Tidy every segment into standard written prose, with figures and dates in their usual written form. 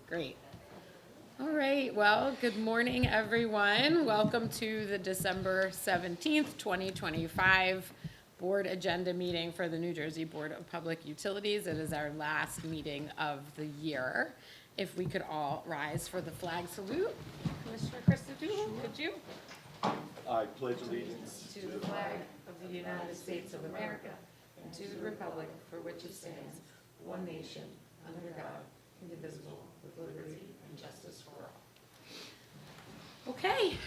Great. All right, well, good morning, everyone. Welcome to the December 17th, 2025 Board Agenda Meeting for the New Jersey Board of Public Utilities. It is our last meeting of the year. If we could all rise for the flag salute. Commissioner Christodoulou, could you? I pledge allegiance To the flag of the United States of America and to the republic for which it stands, one nation, under God, indivisible, with liberty and justice for all. Okay.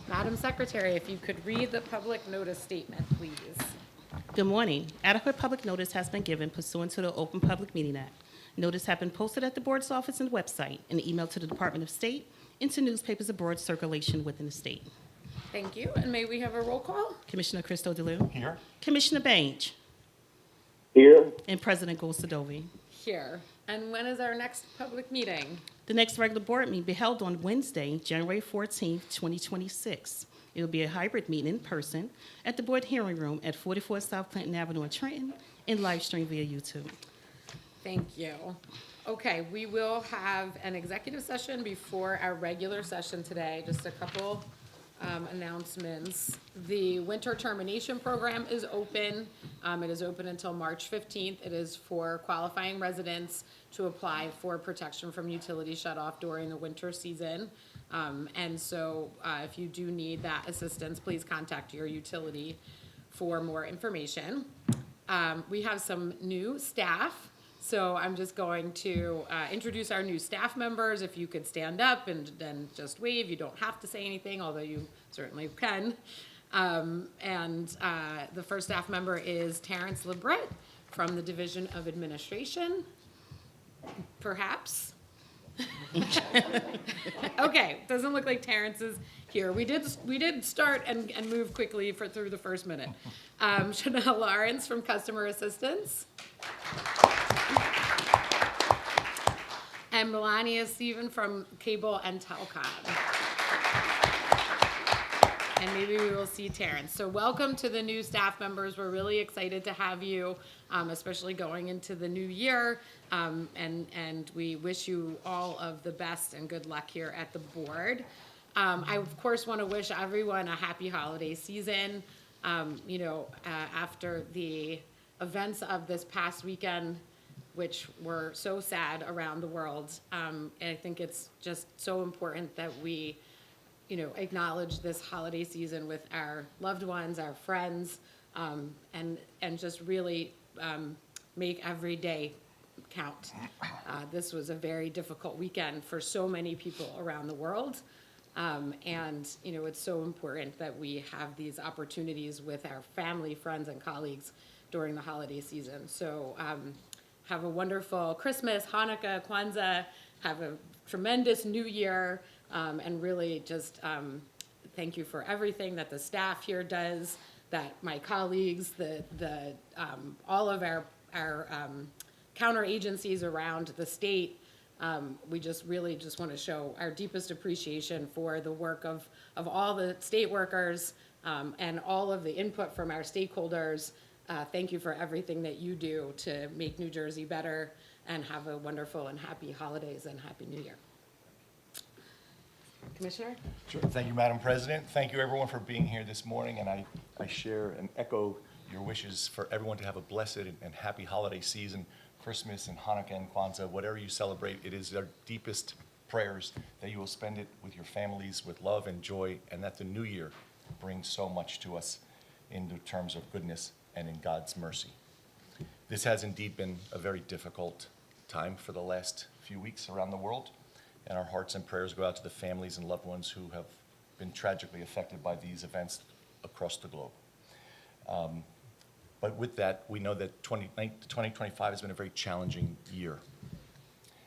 Madam Secretary, if you could read the public notice statement, please. Good morning. Adequate public notice has been given pursuant to the Open Public Meeting Act. Notice have been posted at the board's office and website, and emailed to the Department of State, into newspapers of broad circulation within the state. Thank you, and may we have a roll call? Commissioner Christodoulou, here. Commissioner Bange, Here, and President Gould-Sadovy. Here. And when is our next public meeting? The next regular board meeting will be held on Wednesday, January 14th, 2026. It will be a hybrid meeting in person at the board hearing room at 44 South Clinton Avenue in Trenton, and live stream via YouTube. Thank you. Okay, we will have an executive session before our regular session today. Just a couple announcements. The winter termination program is open. It is open until March 15th. It is for qualifying residents to apply for protection from utility shutoff during the winter season. And so if you do need that assistance, please contact your utility for more information. We have some new staff. So I'm just going to introduce our new staff members. If you could stand up and then just wave. You don't have to say anything, although you certainly can. The first staff member is Terrence Lebret from the Division of Administration. Perhaps? Okay, doesn't look like Terrence is here. We did start and move quickly through the first minute. Chanel Lawrence from Customer Assistance. And Melania Steven from Cable and Telecom. And maybe we will see Terrence. So welcome to the new staff members. We're really excited to have you, especially going into the new year. And we wish you all of the best and good luck here at the board. I, of course, want to wish everyone a happy holiday season. After the events of this past weekend, which were so sad around the world. I think it's just so important that we, acknowledge this holiday season with our loved ones, our friends, and just really make every day count. This was a very difficult weekend for so many people around the world. It's so important that we have these opportunities with our family, friends, and colleagues during the holiday season. So, have a wonderful Christmas, Hanukkah, Kwanzaa, have a tremendous new year, and really just thank you for everything that the staff here does, that my colleagues, all of our counter agencies around the state. We just really just want to show our deepest appreciation for the work of all the state workers and all of the input from our stakeholders. Thank you for everything that you do to make New Jersey better, and have a wonderful and happy holidays and Happy New Year. Commissioner? Sure. Thank you, Madam President. Thank you, everyone, for being here this morning. And I share and echo your wishes for everyone to have a blessed and happy holiday season, Christmas and Hanukkah and Kwanzaa, whatever you celebrate. It is our deepest prayers that you will spend it with your families, with love and joy, and that the new year brings so much to us in the terms of goodness and in God's mercy. This has indeed been a very difficult time for the last few weeks around the world, and our hearts and prayers go out to the families and loved ones who have been tragically affected by these events across the globe. But with that, we know that 2025 has been a very challenging year.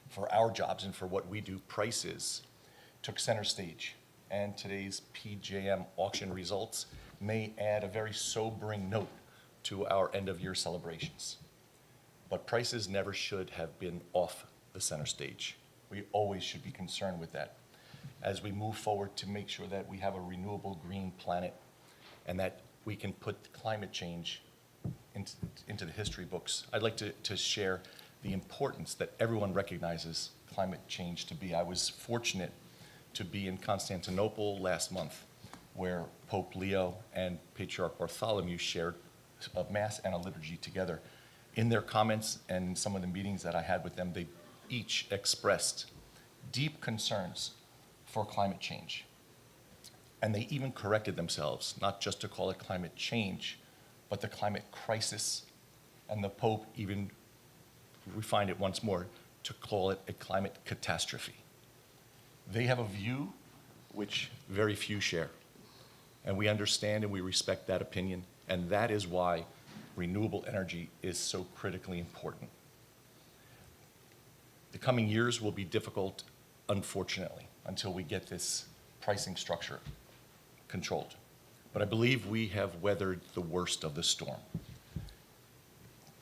For our jobs and for what we do, prices took center stage, and today's PJM auction results may add a very sobering note to our end-of-year celebrations. But prices never should have been off the center stage. We always should be concerned with that as we move forward to make sure that we have a renewable green planet and that we can put climate change into the history books. I'd like to share the importance that everyone recognizes climate change to be. I was fortunate to be in Constantinople last month, where Pope Leo and Patriarch Bartholomew shared a Mass and a liturgy together. In their comments and some of the meetings that I had with them, they each expressed deep concerns for climate change. And they even corrected themselves, not just to call it climate change, but the climate crisis. And the Pope even refined it once more to call it a climate catastrophe. They have a view which very few share. And we understand and we respect that opinion, and that is why renewable energy is so critically important. The coming years will be difficult, unfortunately, until we get this pricing structure controlled. But I believe we have weathered the worst of the storm.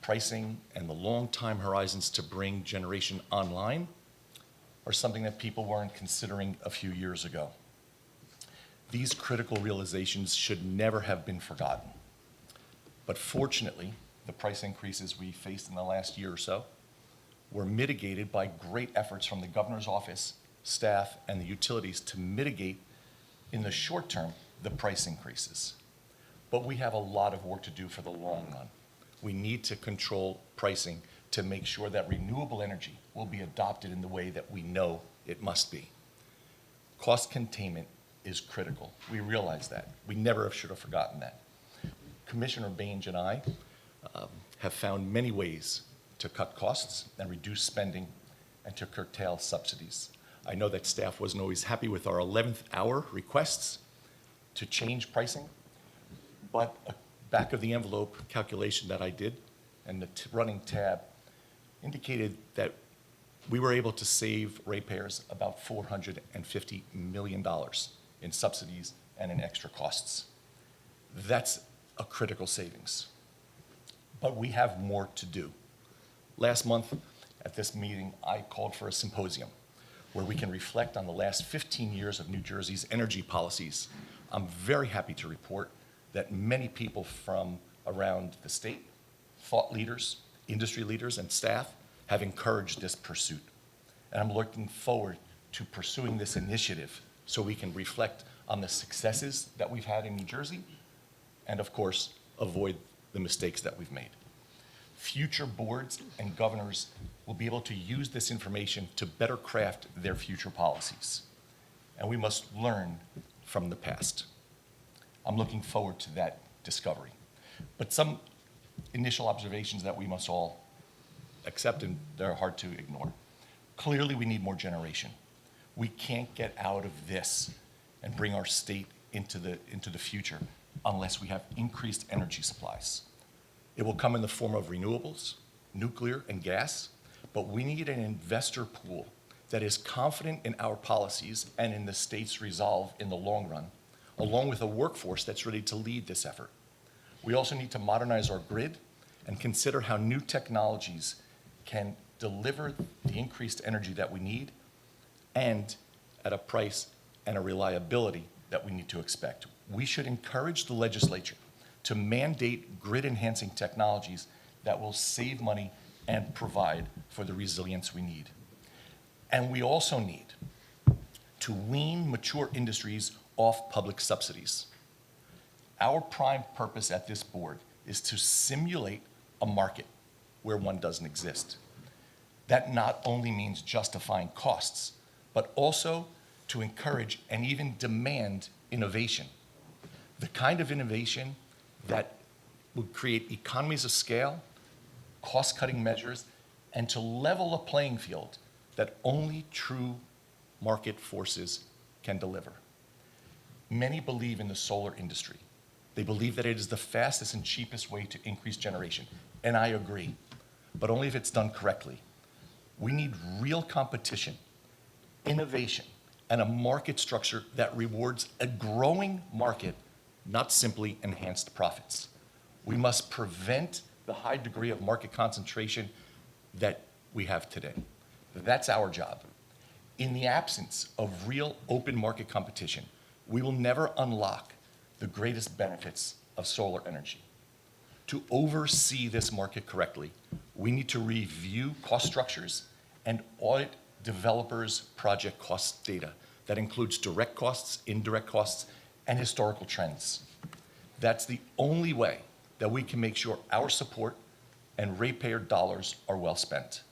Pricing and the long time horizons to bring generation online are something that people weren't considering a few years ago. These critical realizations should never have been forgotten. But fortunately, the price increases we faced in the last year or so were mitigated by great efforts from the governor's office, staff, and the utilities to mitigate, in the short term, the price increases. But we have a lot of work to do for the long run. We need to control pricing to make sure that renewable energy will be adopted in the way that we know it must be. Cost containment is critical. We realize that. We never should have forgotten that. Commissioner Bainge and I have found many ways to cut costs and reduce spending and to curtail subsidies. I know that staff wasn't always happy with our 11th hour requests to change pricing, but a back of the envelope calculation that I did and the running tab indicated that we were able to save ratepayers about $450 million in subsidies and in extra costs. That's a critical savings. But we have more to do. Last month at this meeting, I called for a symposium where we can reflect on the last 15 years of New Jersey's energy policies. I'm very happy to report that many people from around the state, thought leaders, industry leaders, and staff have encouraged this pursuit. And I'm looking forward to pursuing this initiative so we can reflect on the successes that we've had in New Jersey and, of course, avoid the mistakes that we've made. Future boards and governors will be able to use this information to better craft their future policies. And we must learn from the past. I'm looking forward to that discovery. But some initial observations that we must all accept, and they're hard to ignore. Clearly, we need more generation. We can't get out of this and bring our state into the future unless we have increased energy supplies. It will come in the form of renewables, nuclear, and gas, but we need an investor pool that is confident in our policies and in the state's resolve in the long run, along with a workforce that's ready to lead this effort. We also need to modernize our grid and consider how new technologies can deliver the increased energy that we need and at a price and a reliability that we need to expect. We should encourage the legislature to mandate grid-enhancing technologies that will save money and provide for the resilience we need. And we also need to wean mature industries off public subsidies. Our prime purpose at this board is to simulate a market where one doesn't exist. That not only means justifying costs, but also to encourage and even demand innovation. The kind of innovation that would create economies of scale, cost-cutting measures, and to level a playing field that only true market forces can deliver. Many believe in the solar industry. They believe that it is the fastest and cheapest way to increase generation, and I agree, but only if it's done correctly. We need real competition, innovation, and a market structure that rewards a growing market, not simply enhanced profits. We must prevent the high degree of market concentration that we have today. That's our job. In the absence of real open market competition, we will never unlock the greatest benefits of solar energy. To oversee this market correctly, we need to review cost structures and audit developers' project cost data. That includes direct costs, indirect costs, and historical trends. That's the only way that we can make sure our support and ratepayer dollars are well spent.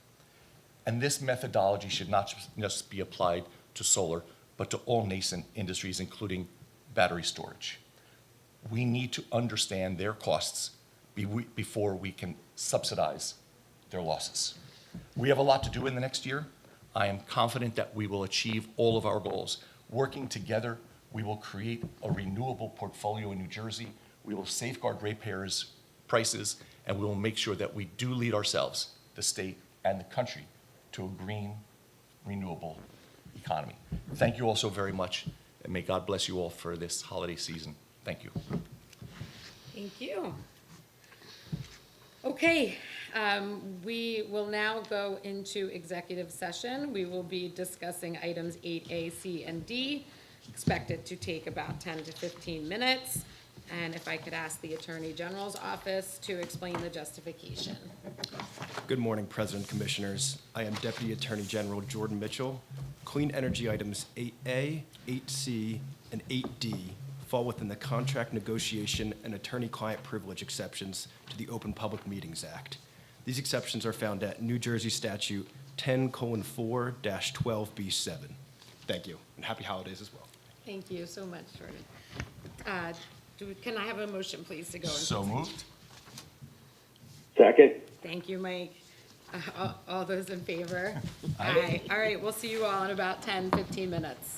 And this methodology should not just be applied to solar, but to all nascent industries, including battery storage. We need to understand their costs before we can subsidize their losses. We have a lot to do in the next year. I am confident that we will achieve all of our goals. Working together, we will create a renewable portfolio in New Jersey. We will safeguard ratepayers' prices, and we will make sure that we do lead ourselves, the state and the country, to a green, renewable economy. Thank you all so very much, and may God bless you all for this holiday season. Thank you. Thank you. Okay, we will now go into executive session. We will be discussing items 8A, C, and D, expected to take about 10 to 15 minutes. And if I could ask the Attorney General's office to explain the justification. Good morning, President Commissioners. I am Deputy Attorney General Jordan Mitchell. Clean energy items 8A, 8C, and 8D fall within the contract negotiation and attorney-client privilege exceptions to the Open Public Meetings Act. These exceptions are found at New Jersey Statute 10:4-12B7. Thank you, and happy holidays as well. Thank you so much, Jordan. Can I have a motion, please, to go into? So moved. Second. Thank you, Mike. All those in favor? Aye. All right, we'll see you all in about 10, 15 minutes.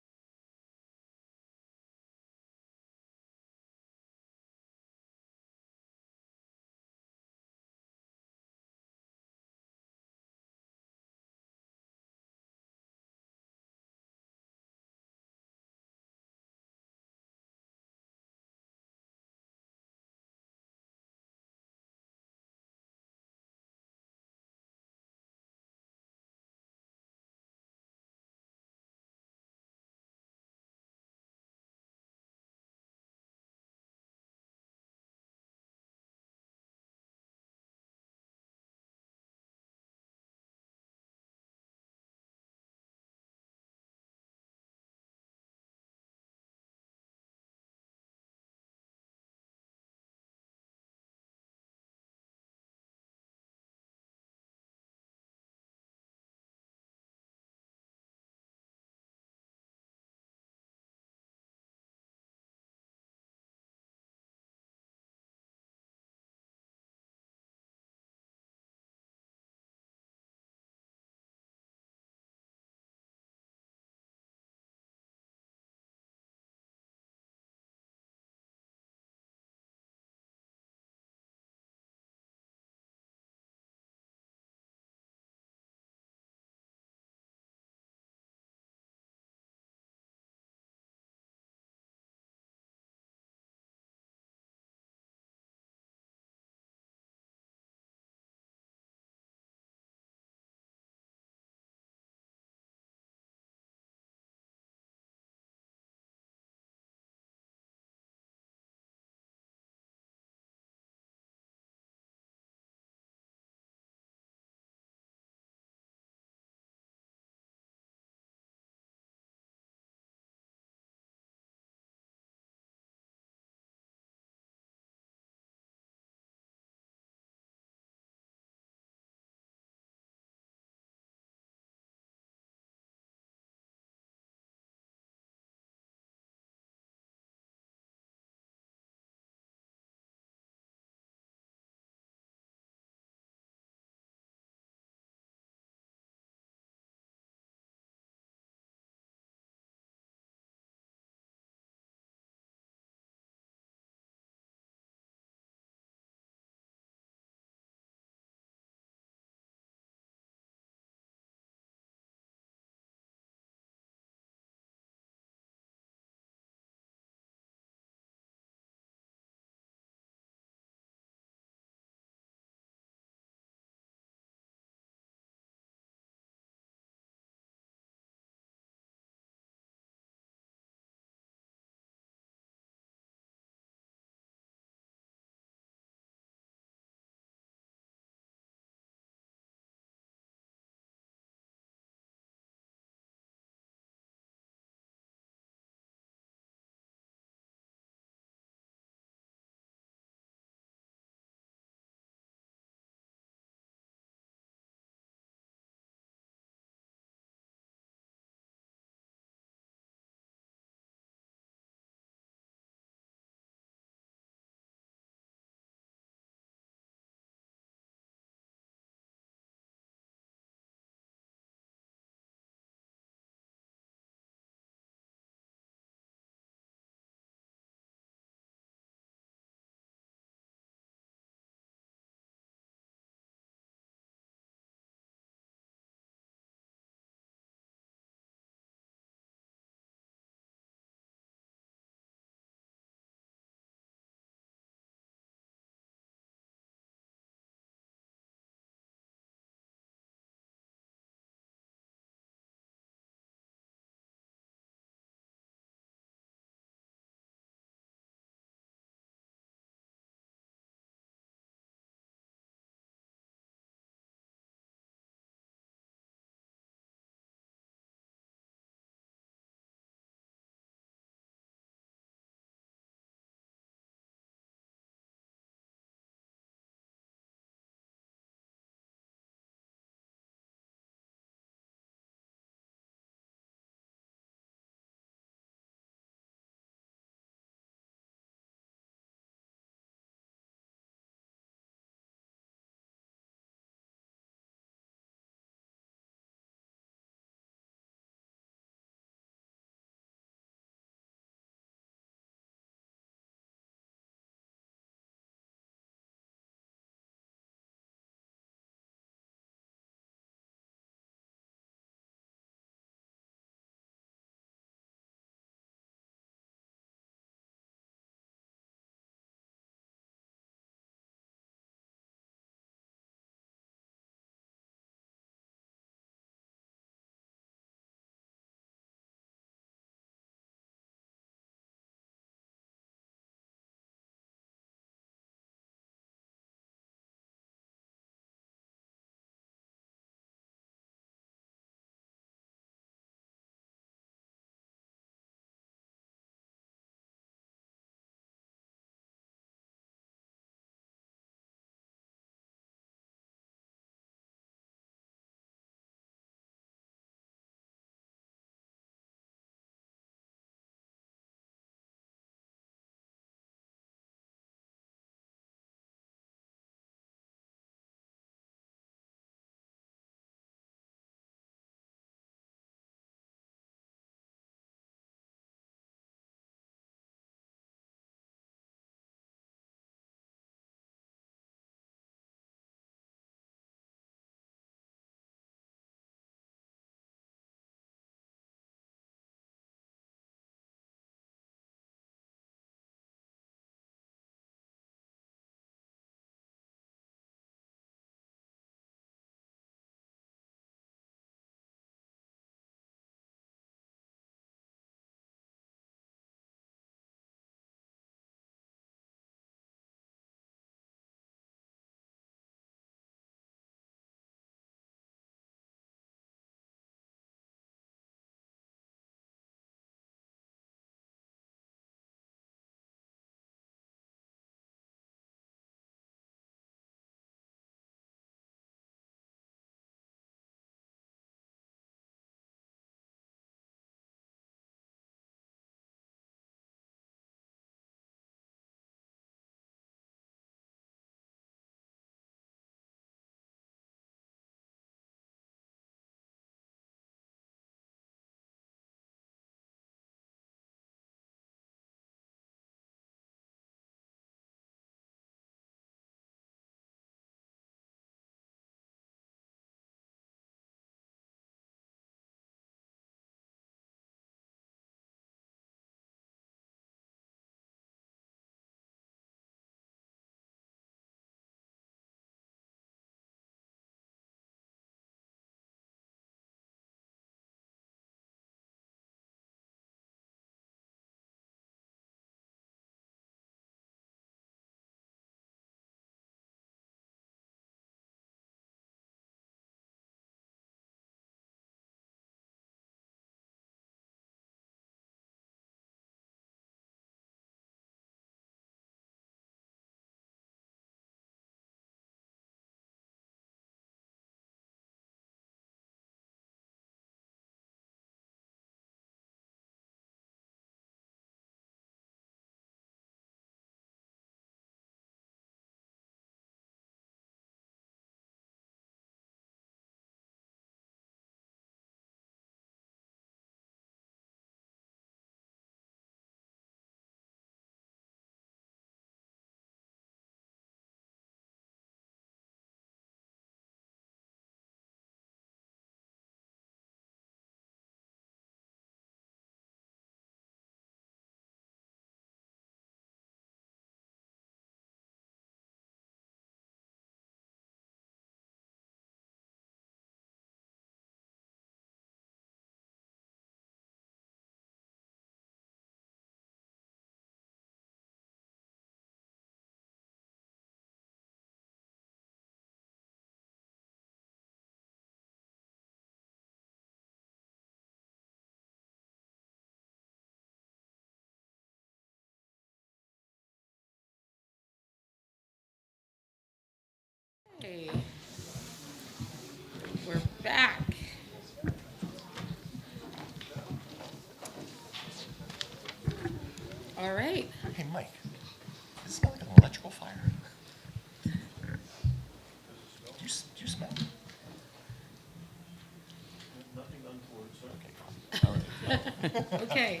Okay.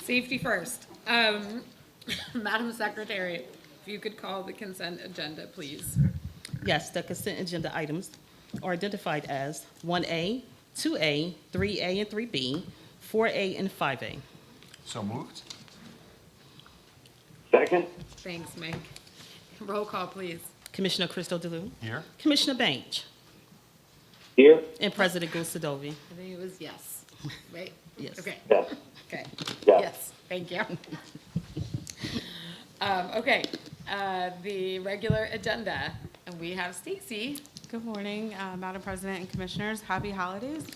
Safety first. Madam Secretary, if you could call the consent agenda, please. Yes, the consent agenda items are identified as 1A, 2A, 3A, and 3B, 4A, and 5A. So moved? Second, Thanks, Mike. Roll call, please. Commissioner Christo DeLu, Here? Commissioner Banch, here, and President Gulcedovi. I think it was yes, right? Yes. Okay, yes, okay. yes. Yes, thank you. Okay, the regular agenda, and we have Stacy. Good morning, Madam President and Commissioners. Happy holidays.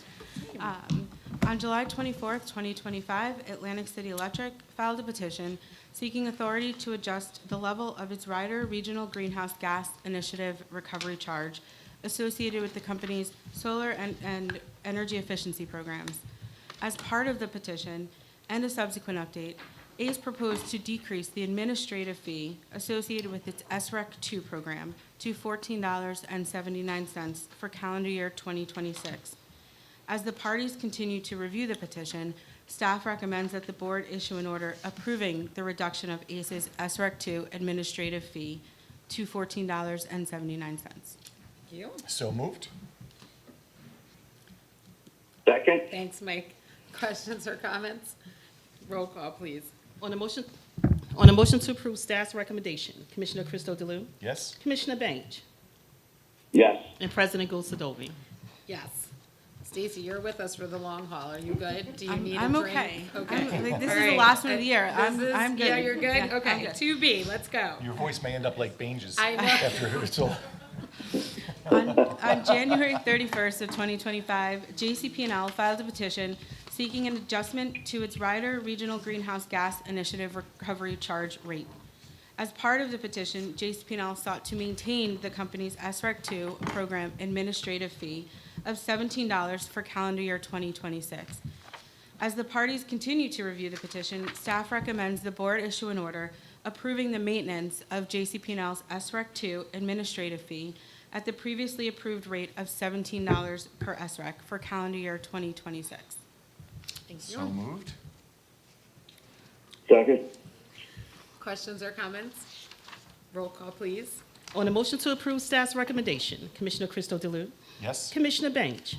On July 24th, 2025, Atlantic City Electric filed a petition seeking authority to adjust the level of its rider regional greenhouse gas initiative recovery charge associated with the company's solar and energy efficiency programs. As part of the petition and a subsequent update, ACE proposed to decrease the administrative fee associated with its SREC 2 program to $14.79 for calendar year 2026. As the parties continue to review the petition, staff recommends that the board issue an order approving the reduction of ACE's SREC 2 administrative fee to $14.79. Thank you. So moved? Second, Thanks, Mike. Questions or comments? Roll call, please. On the motion to approve staff's recommendation, Commissioner Christo DeLu, Yes? Commissioner Banch, yes, and President Gulcedovi. Yes. Stacy, you're with us for the long haul. Are you good? Do you need a I'm drink? okay. Okay. This All is the right. last one of the year. This is- I'm good. Yeah, you're good? Yeah, I'm Okay, good. 2B, let's go. Your voice may end up like Bange's I know. after it's all. On January 31st of 2025, JCP&L filed a petition seeking an adjustment to its rider regional greenhouse gas initiative recovery charge rate. As part of the petition, JCP&L sought to maintain the company's SREC 2 program administrative fee of $17 for calendar year 2026. As the parties continue to review the petition, staff recommends the board issue an order approving the maintenance of JCP&L's SREC 2 administrative fee at the previously approved rate of $17 per SREC for calendar year 2026. Thank So you. moved? second, Questions or comments? Roll call, please. On the motion to approve staff's recommendation, Commissioner Christo DeLu, Yes? Commissioner Banch,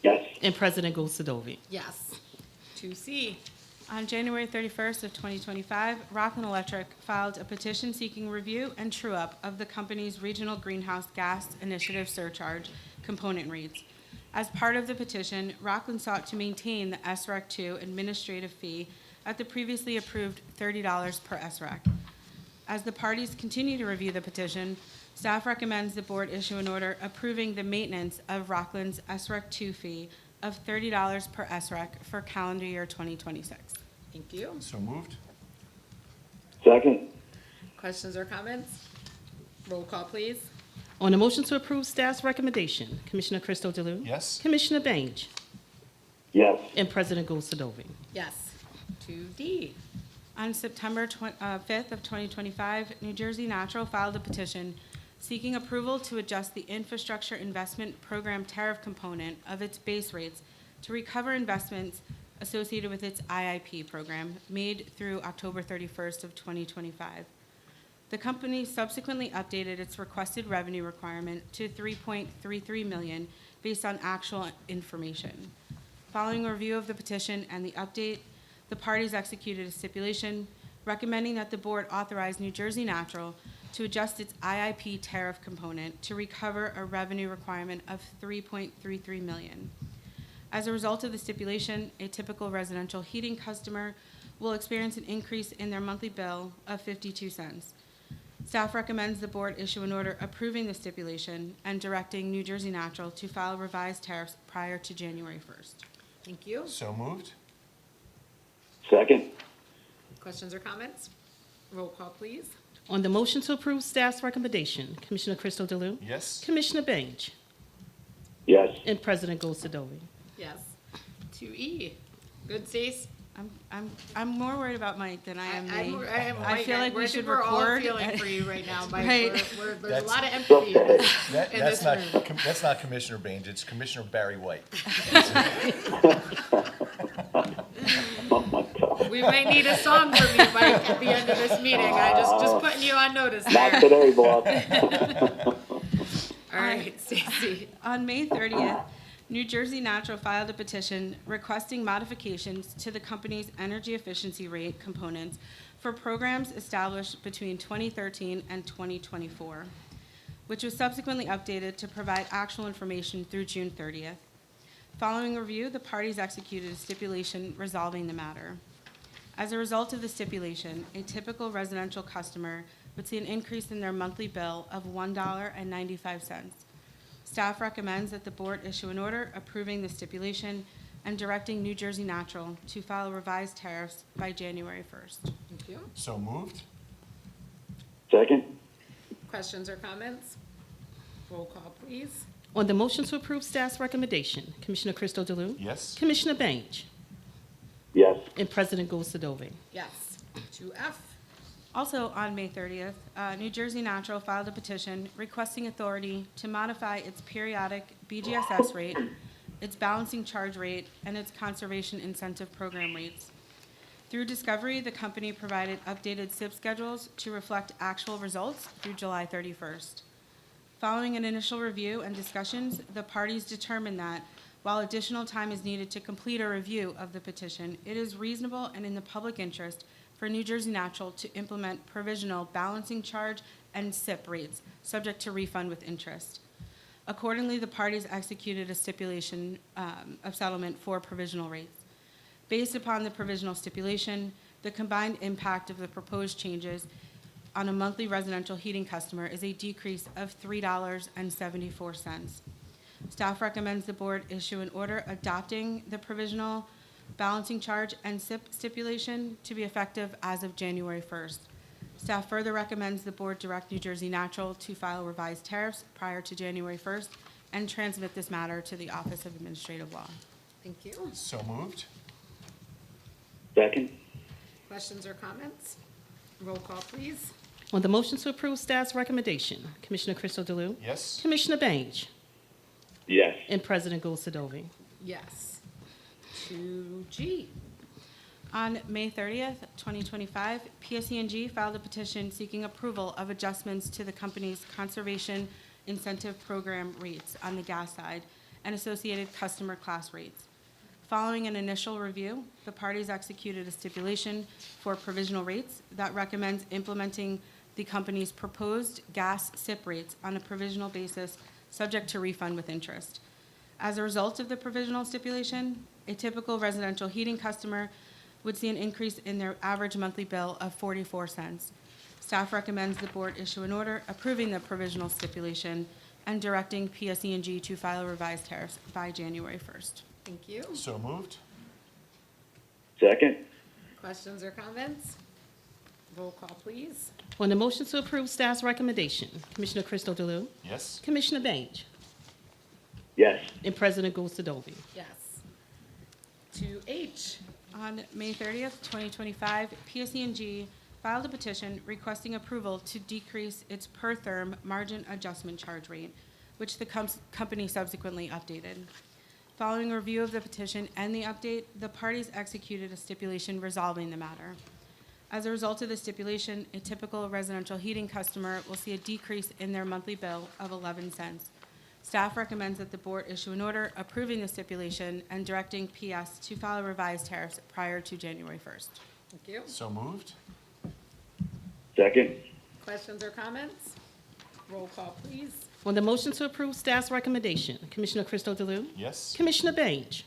yes, and President Gulcedovi. Yes. 2C. On January 31st of 2025, Rockland Electric filed a petition seeking review and true-up of the company's regional greenhouse gas initiative surcharge component rates. As part of the petition, Rockland sought to maintain the SREC 2 administrative fee at the previously approved $30 per SREC. As the parties continue to review the petition, staff recommends the board issue an order approving the maintenance of Rockland's SREC 2 fee of $30 per SREC for calendar year 2026. Thank you. So moved? second, Questions or comments? Roll call, please. On the motion to approve staff's recommendation, Commissioner Christo DeLu, Yes? Commissioner Banch, yes, and President Gulcedovi. Yes. 2D. On September 5th of 2025, New Jersey Natural filed a petition seeking approval to adjust the Infrastructure Investment Program tariff component of its base rates to recover investments associated with its IIP program made through October 31st of 2025. The company subsequently updated its requested revenue requirement to $3.33 million based on actual information. Following a review of the petition and the update, the parties executed a stipulation recommending that the board authorize New Jersey Natural to adjust its IIP tariff component to recover a revenue requirement of $3.33 million. As a result of the stipulation, a typical residential heating customer will experience an increase in their monthly bill of 52 cents. Staff recommends the board issue an order approving the stipulation and directing New Jersey Natural to file revised tariffs prior to January 1st. Thank you. So moved? second, Questions or comments? Roll call, please. On the motion to approve staff's recommendation, Commissioner Christo DeLu, Yes? Commissioner Banch, yes, and President Gulcedovi. Yes. 2E. Good, Stace? I'm more worried about Mike than I am me. I feel like we should We're all record. feeling for you right now, Mike. Right. There's a lot of That's- empathy in this, That, in that's this not, room. that's not Commissioner Baines, it's Commissioner Barry White. Oh, my God. We might need a song from you, Mike, at the end of this meeting. Just putting you on notice Not there. today, boss. All right, Stacy. On May 30th, New Jersey Natural filed a petition requesting modifications to the company's energy efficiency rate components for programs established between 2013 and 2024, which was subsequently updated to provide actual information through June 30th. Following review, the parties executed a stipulation resolving the matter. As a result of the stipulation, a typical residential customer would see an increase in their monthly bill of $1.95. Staff recommends that the board issue an order approving the stipulation and directing New Jersey Natural to file revised tariffs by January 1st. Thank you. So moved? Second? Questions or comments? Roll call, please. On the motion to approve staff's recommendation, Commissioner Crystal Delue? Yes? Commissioner Baines? Yes. And President Goldsadovy? Yes. 2F. Also on May 30th, New Jersey Natural filed a petition requesting authority to modify its periodic BGSS rate, its balancing charge rate, and its conservation incentive program rates. Through discovery, the company provided updated SIP schedules to reflect actual results through July 31st. Following an initial review and discussions, the parties determined that while additional time is needed to complete a review of the petition, it is reasonable and in the public interest for New Jersey Natural to implement provisional balancing charge and SIP rates, subject to refund with interest. Accordingly, the parties executed a stipulation of settlement for provisional rates. Based upon the provisional stipulation, the combined impact of the proposed changes on a monthly residential heating customer is a decrease of $3.74. Staff recommends the board issue an order adopting the provisional balancing charge and SIP stipulation to be effective as of January 1st. Staff further recommends the board direct New Jersey Natural to file revised tariffs prior to January 1st and transmit this matter to the Office of Administrative Law. Thank you. So moved? Second? Questions or comments? Roll call, please. On the motion to approve staff's recommendation, Commissioner Crystal Delue? Yes? Commissioner Baines? Yes. And President Goldsadovy? Yes. 2G. On May 30th, 2025, PSE&G filed a petition seeking approval of adjustments to the company's conservation incentive program rates on the gas side and associated customer class rates. Following an initial review, the parties executed a stipulation for provisional rates that recommends implementing the company's proposed gas SIP rates on a provisional basis, subject to refund with interest. As a result of the provisional stipulation, a typical residential heating customer would see an increase in their average monthly bill of 44 cents. Staff recommends the board issue an order approving the provisional stipulation and directing PSE&G to file revised tariffs by January 1st. Thank you. So moved? Second? Questions or comments? Roll call, please. On the motion to approve staff's recommendation, Commissioner Crystal Delue? Yes? Commissioner Baines? Yes. And President Goldsadovy? Yes. 2H. On May 30th, 2025, PSE&G filed a petition requesting approval to decrease its per-therm margin adjustment charge rate, which the company subsequently updated. Following review of the petition and the update, the parties executed a stipulation resolving the matter. As a result of the stipulation, a typical residential heating customer will see a decrease in their monthly bill of 11 cents. Staff recommends that the board issue an order approving the stipulation and directing PS to file revised tariffs prior to January 1st. Thank you. So moved? Second? Questions or comments? Roll call, please. On the motion to approve staff's recommendation, Commissioner Crystal Delue? Yes? Commissioner Baines?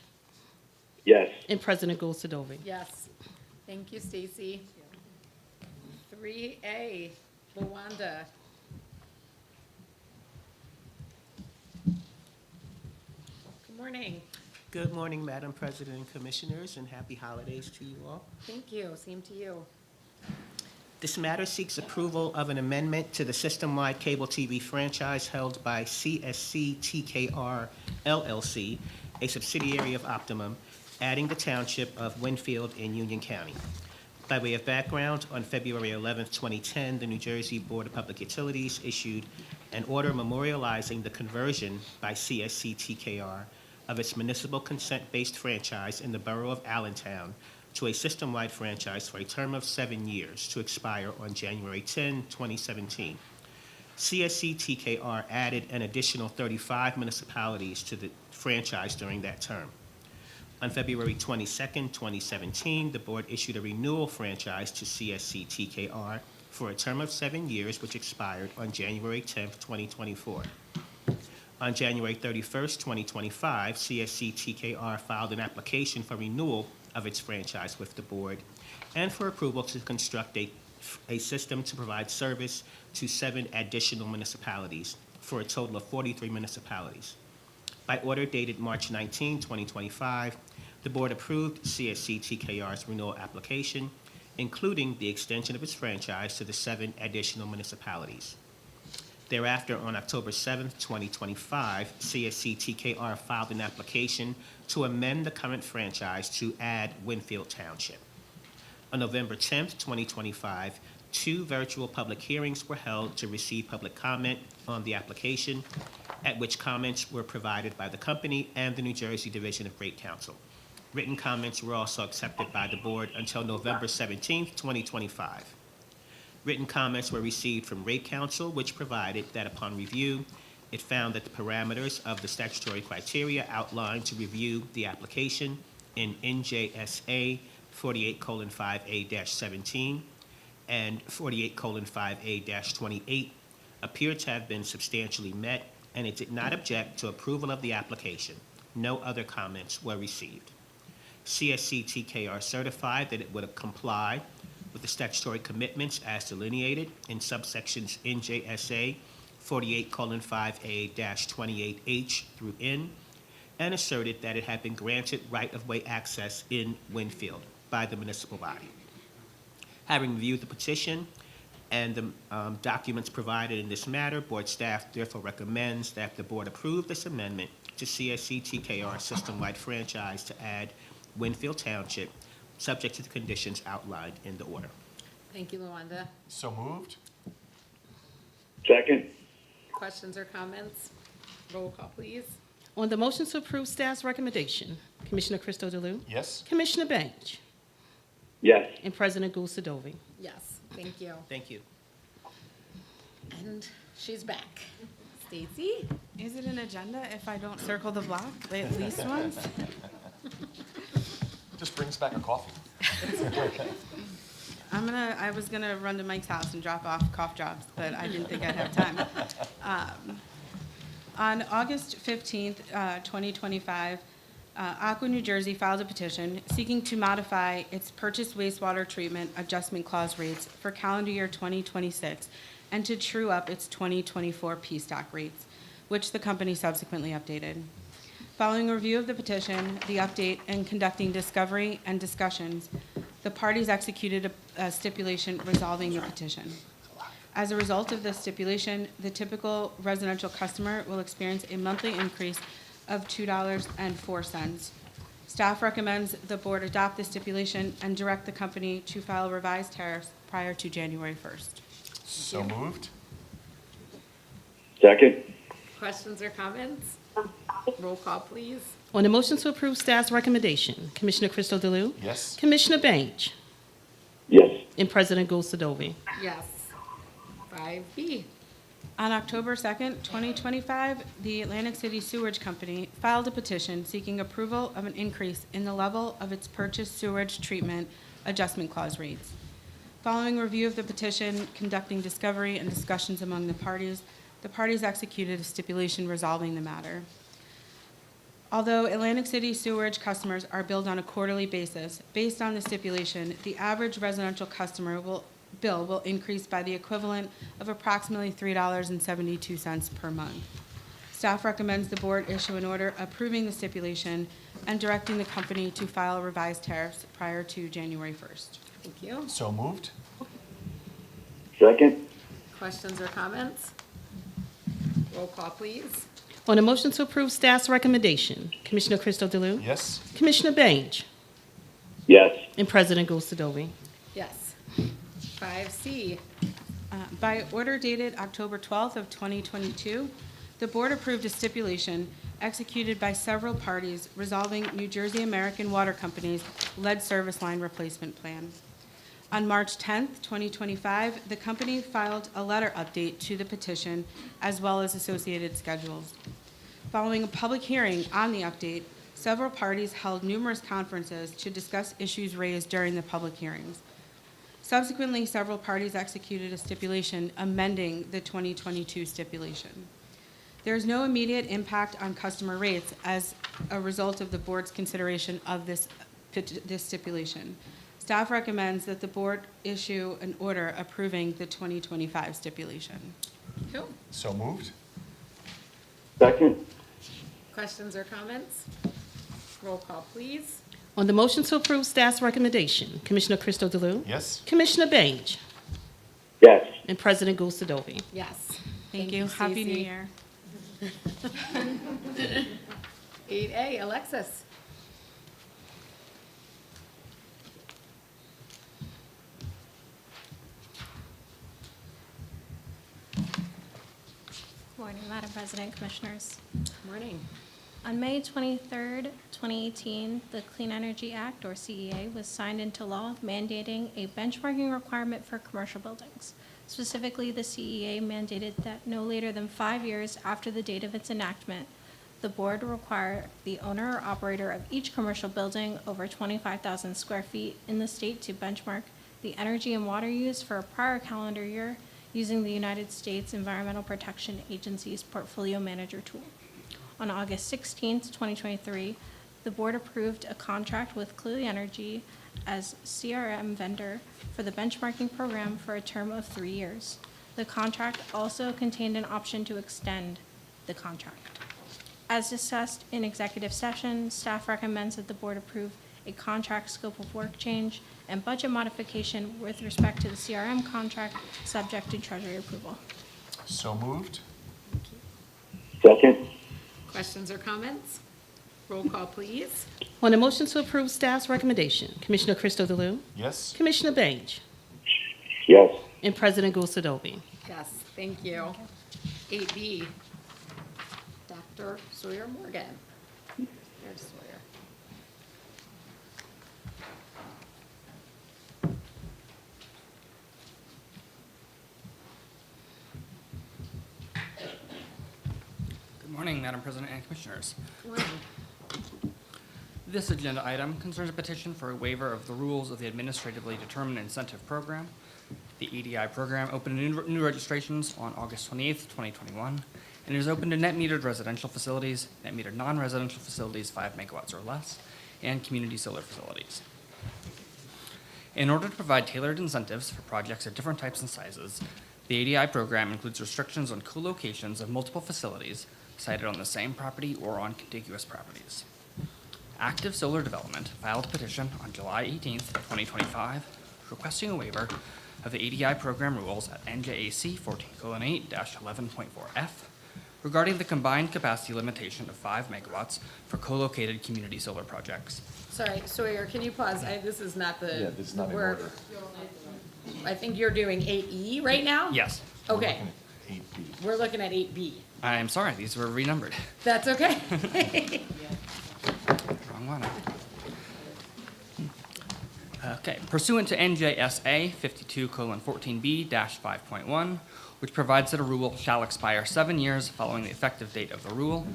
Yes. And President Goldsadovy? Yes. Thank you, Stacy. 3A, Luanda. Good morning. Good morning, Madam President and Commissioners, and happy holidays to you all. Thank you. Same to you. This matter seeks approval of an amendment to the system-wide cable TV franchise held by CSC TKR LLC, a subsidiary of Optimum, adding the township of Winfield in Union County. By way of background, on February 11, 2010, the New Jersey Board of Public Utilities issued an order memorializing the conversion by CSC TKR of its municipal consent-based franchise in the borough of Allentown to a system-wide franchise for a term of 7 years to expire on January 10, 2017. CSC TKR added an additional 35 municipalities to the franchise during that term. On February 22, 2017, the board issued a renewal franchise to CSC TKR for a term of 7 years, which expired on January 10, 2024. On January 31, 2025, CSC TKR filed an application for renewal of its franchise with the board and for approval to construct a system to provide service to 7 additional municipalities for a total of 43 municipalities. By order dated March 19, 2025, the board approved CSC TKR's renewal application, including the extension of its franchise to the 7 additional municipalities. Thereafter, on October 7, 2025, CSC TKR filed an application to amend the current franchise to add Winfield Township. On November 10, 2025, 2 virtual public hearings were held to receive public comment on the application, at which comments were provided by the company and the New Jersey Division of Rate Counsel. Written comments were also accepted by the board until November 17, 2025. Written comments were received from Rate Counsel, which provided that upon review, it found that the parameters of the statutory criteria outlined to review the application in NJSA 48:5A-17 and 48:5A-28 appeared to have been substantially met, and it did not object to approval of the application. No other comments were received. CSC TKR certified that it would comply with the statutory commitments as delineated in subsections NJSA 48:5A-28H through N, and asserted that it had been granted right-of-way access in Winfield by the municipal body. Having reviewed the petition and the documents provided in this matter, board staff therefore recommends that the board approve this amendment to CSC TKR system-wide franchise to add Winfield Township, subject to the conditions outlined in the order. Thank you, Luanda. So moved? Second. Questions or comments? Roll call, please. On the motion to approve staff's recommendation, Commissioner Crystal Delue, Yes? Commissioner Bench, Yes. and President Gulcedovi. Yes, thank you. Thank you. And she's back. Stacy? Is it an agenda if I don't circle the block at least once? Just brings back a coffee. I was gonna run to Mike's house and drop off cough drops, but I didn't think I'd have time. On August 15th, 2025, Aqua New Jersey filed a petition seeking to modify its purchased wastewater treatment adjustment clause rates for calendar year 2026 and to true up its 2024 P-stock rates, which the company subsequently updated. Following a review of the petition, the update, and conducting discovery and discussions, the parties executed a stipulation resolving the petition. As a result of this stipulation, the typical residential customer will experience a monthly increase of $2.04. Staff recommends the board adopt the stipulation and direct the company to file revised tariffs prior to January 1st. So moved? Second. Questions or comments? Roll call, please. On the motion to approve staff's recommendation, Commissioner Crystal Delue, Yes? Commissioner Bench, Yes. and President Gulcedovi. Yes. 5B. On October 2nd, 2025, the Atlantic City Sewage Company filed a petition seeking approval of an increase in the level of its purchased sewage treatment adjustment clause rates. Following review of the petition, conducting discovery and discussions among the parties executed a stipulation resolving the matter. Although Atlantic City sewage customers are billed on a quarterly basis, based on the stipulation, the average residential customer bill will increase by the equivalent of approximately $3.72 per month. Staff recommends the board issue an order approving the stipulation and directing the company to file revised tariffs prior to January 1st. Thank you. So moved? Second. Questions or comments? Roll call, please. On the motion to approve staff's recommendation, Commissioner Crystal Delue? Yes? Commissioner Bange? Yes. And President Gulcedovi? Yes. 5C. By order dated October 12th of 2022, the board approved a stipulation executed by several parties resolving New Jersey American Water Company's lead service line replacement plan. On March 10th, 2025, the company filed a letter update to the petition as well as associated schedules. Following a public hearing on the update, several parties held numerous conferences to discuss issues raised during the public hearings. Subsequently, several parties executed a stipulation amending the 2022 stipulation. There is no immediate impact on customer rates as a result of the board's consideration of this stipulation. Staff recommends that the board issue an order approving the 2025 stipulation. Cool. So moved? Second. Questions or comments? Roll call, please. On the motion to approve staff's recommendation, Commissioner Crystal Delue? Yes? Commissioner Bange? Yes. And President Gulcedovi? Yes. Thank you. Happy New Stacy. Year. 8A, Alexis. Morning, Madam President, Commissioners. Morning. On May 23rd, 2018, the Clean Energy Act, or CEA, was signed into law mandating a benchmarking requirement for commercial buildings. Specifically, the CEA mandated that no later than 5 years after the date of its enactment, the board will require the owner or operator of each commercial building over 25,000 square feet in the state to benchmark the energy and water use for a prior calendar year using the United States Environmental Protection Agency's Portfolio Manager tool. On August 16, 2023, the board approved a contract with Clearly Energy as CRM vendor for the benchmarking program for a term of 3 years. The contract also contained an option to extend the contract. As discussed in executive session, staff recommends that the board approve a contract scope of work change and budget modification with respect to the CRM contract, subject to Treasury approval. So moved? Second. Questions or comments? Roll call, please. On the motion to approve staff's recommendation, Commissioner Crystal Delue? Yes? Commissioner Bange? Yes. And President Gulcedovi? Yes, thank you. 8B, Dr. Sawyer Morgan. There's Sawyer. Good morning, Madam President and Commissioners. Morning. This agenda item concerns a petition for a waiver of the rules of the Administratively Determined Incentive Program. The EDI program opened new registrations on August 28th, 2021, and is open to net metered residential facilities, net metered non-residential facilities 5 megawatts or less, and community solar facilities. In order to provide tailored incentives for projects of different types and sizes, the ADI program includes restrictions on co-locations of multiple facilities sited on the same property or on contiguous properties. Active Solar Development filed a petition on July 18th, 2025, requesting a waiver of the ADI program rules at NJAC 14:8-11.4F regarding the combined capacity limitation of 5 megawatts for co-located community solar projects. Sorry, Sawyer, can you pause? This is not the. Yeah, this is not in we're- order. I think you're doing 8E right now? Yes, We're Okay, looking at 8B. we're looking at 8B. I am sorry, these were renumbered. That's okay. Wrong one. Okay, pursuant to NJSA 52:14B-5.1, which provides that a rule shall expire 7 years following the effective date of the rule,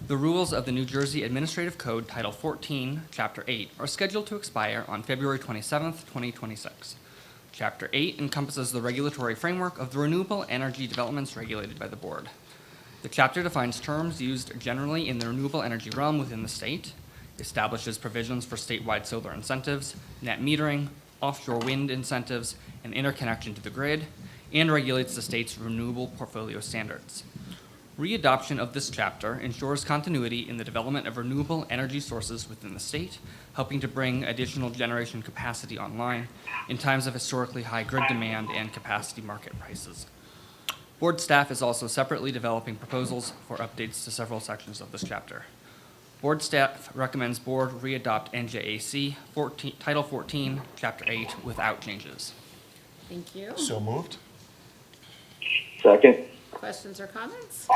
the rules of the New Jersey Administrative Code Title 14, Chapter 8, are scheduled to expire on February 27th, 2026. Chapter 8 encompasses the regulatory framework of the renewable energy developments regulated by the board. The chapter defines terms used generally in the renewable energy realm within the state, establishes provisions for statewide solar incentives, net metering, offshore wind incentives, and interconnection to the grid, and regulates the state's renewable portfolio standards. Readoption of this chapter ensures continuity in the development of renewable energy sources within the state, helping to bring additional generation capacity online in times of historically high grid demand and capacity market prices. Board staff is also separately developing proposals for updates to several sections of this chapter. Board staff recommends board readopt NJAC Title 14, Chapter 8 without changes. Thank you. So moved. Second, Questions or comments?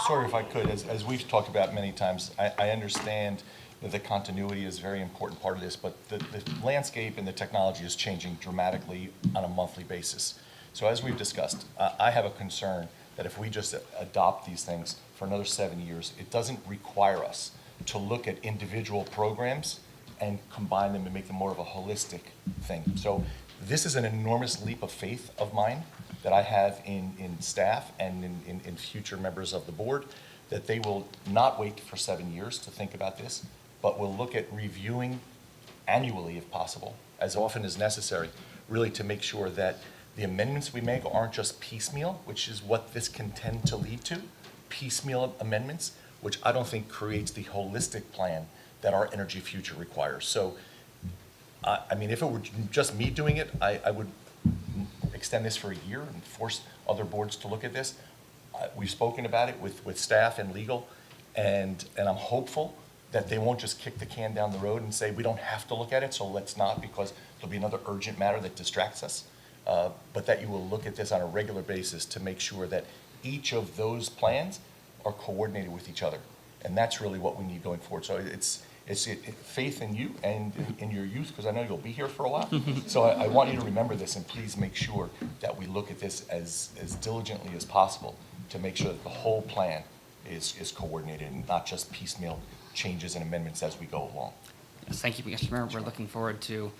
Sorry if I could, as we've talked about many times, I understand that the continuity is a very important part of this, but the landscape and the technology is changing dramatically on a monthly basis. So as we've discussed, I have a concern that if we just adopt these things for another 7 years, it doesn't require us to look at individual programs and combine them and make them more of a holistic thing. So this is an enormous leap of faith of mine that I have in staff and in future members of the board, that they will not wait for 7 years to think about this, but will look at reviewing annually if possible, as often as necessary, really to make sure that the amendments we make aren't just piecemeal, which is what this can tend to lead to, piecemeal amendments, which I don't think creates the holistic plan that our energy future requires. So, I mean, if it were just me doing it, I would extend this for a year and force other boards to look at this. We've spoken about it with staff and legal, and I'm hopeful that they won't just kick the can down the road and say, we don't have to look at it, so let's not, because there'll be another urgent matter that distracts us. But that you will look at this on a regular basis to make sure that each of those plans are coordinated with each other. And that's really what we need going forward. So it's faith in you and in your youth, because I know you'll be here for a while. So I want you to remember this, and please make sure that we look at this as diligently as possible to make sure that the whole plan is coordinated and not just piecemeal changes and amendments as we go along. Yes, thank you, Mr. Mayor. We're looking forward to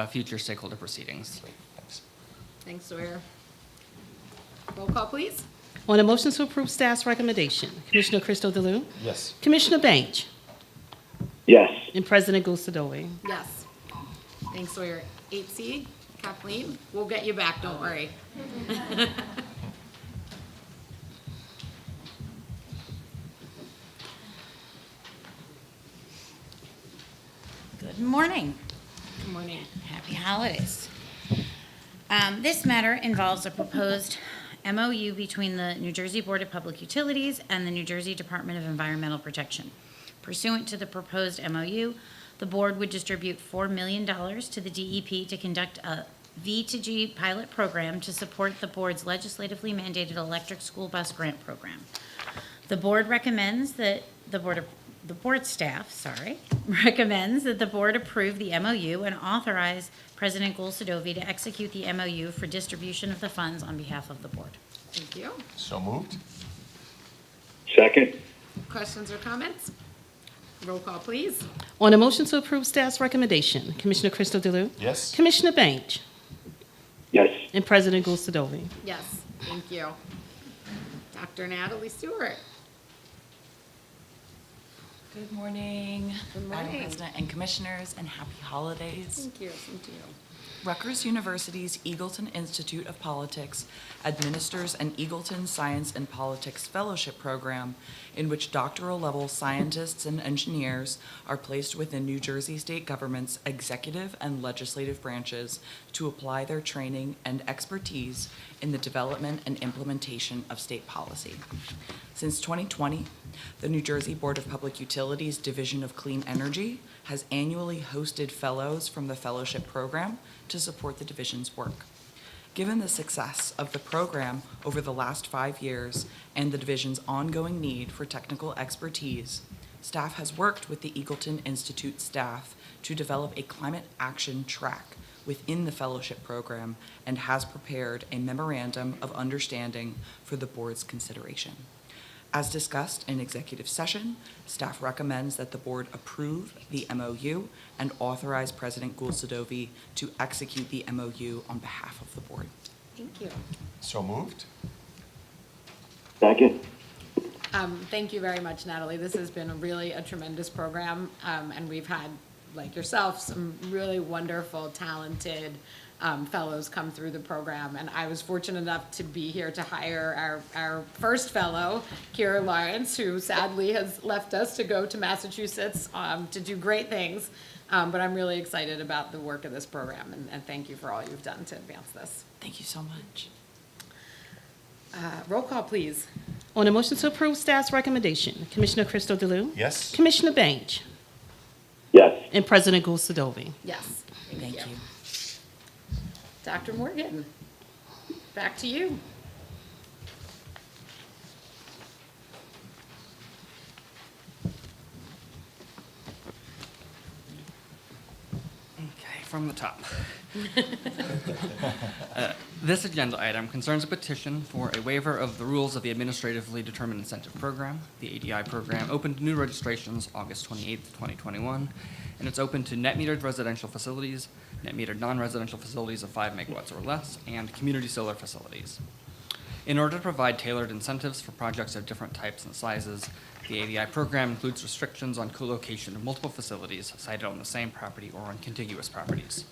future stakeholder proceedings. Great, thanks. Thanks, Sawyer. Roll call, please. On a motion to approve staff's recommendation, Commissioner Crystal Delue, Yes. Commissioner Banch, yes. and President Gulcedovi. Yes. Thanks, Sawyer. 8C, Kathleen, we'll get you back, don't worry. Good morning. Good morning. Happy holidays. This matter involves a proposed MOU between the New Jersey Board of Public Utilities and the New Jersey Department of Environmental Protection. Pursuant to the proposed MOU, the board would distribute $4 million to the DEP to conduct a V2G pilot program to support the board's legislatively mandated electric school bus grant program. The board recommends that the board staff recommends that the board approve the MOU and authorize President Gulcedovi to execute the MOU for distribution of the funds on behalf of the board. Thank you. So moved? Second, Questions or comments? Roll call, please. On a motion to approve staff's recommendation, Commissioner Crystal Delue, Yes. Commissioner Banch, yes. and President Gulcedovi. Yes, thank you. Dr. Natalie Stewart. Good morning, Good Madam morning. President and Commissioners, and happy holidays. Thank you. Thank you. Rutgers University's Eagleton Institute of Politics administers an Eagleton Science and Politics Fellowship Program in which doctoral level scientists and engineers are placed within New Jersey state government's executive and legislative branches to apply their training and expertise in the development and implementation of state policy. Since 2020, the New Jersey Board of Public Utilities Division of Clean Energy has annually hosted fellows from the fellowship program to support the division's work. Given the success of the program over the last 5 years and the division's ongoing need for technical expertise, staff has worked with the Eagleton Institute staff to develop a climate action track within the fellowship program and has prepared a memorandum of understanding for the board's consideration. As discussed in executive session, staff recommends that the board approve the MOU and authorize President Gulcedovi to execute the MOU on behalf of the board. Thank you. So moved? Second, Thank you very much, Natalie. This has been really a tremendous program, and we've had, like yourself, some really wonderful, talented fellows come through the program. And I was fortunate enough to be here to hire our first fellow, Kira Lawrence, who sadly has left us to go to Massachusetts to do great things. But I'm really excited about the work of this program, and thank you for all you've done to advance this. Thank you so much. Roll call, please. On a motion to approve staff's recommendation, Commissioner Crystal Delue? Yes? Commissioner Bange? Yes. And President Goolsydovie? Yes. Thank you. Dr. Morgan, back to you. Okay, from the top. This agenda item concerns a petition for a waiver of the rules of the Administratively Determined Incentive Program. The ADI program opened new registrations August 28th, 2021, and it's open to net metered residential facilities, net metered non-residential facilities of 5 megawatts or less, and community solar facilities. In order to provide tailored incentives for projects of different types and sizes, the ADI program includes restrictions on co-location of multiple facilities sited on the same property or on contiguous properties.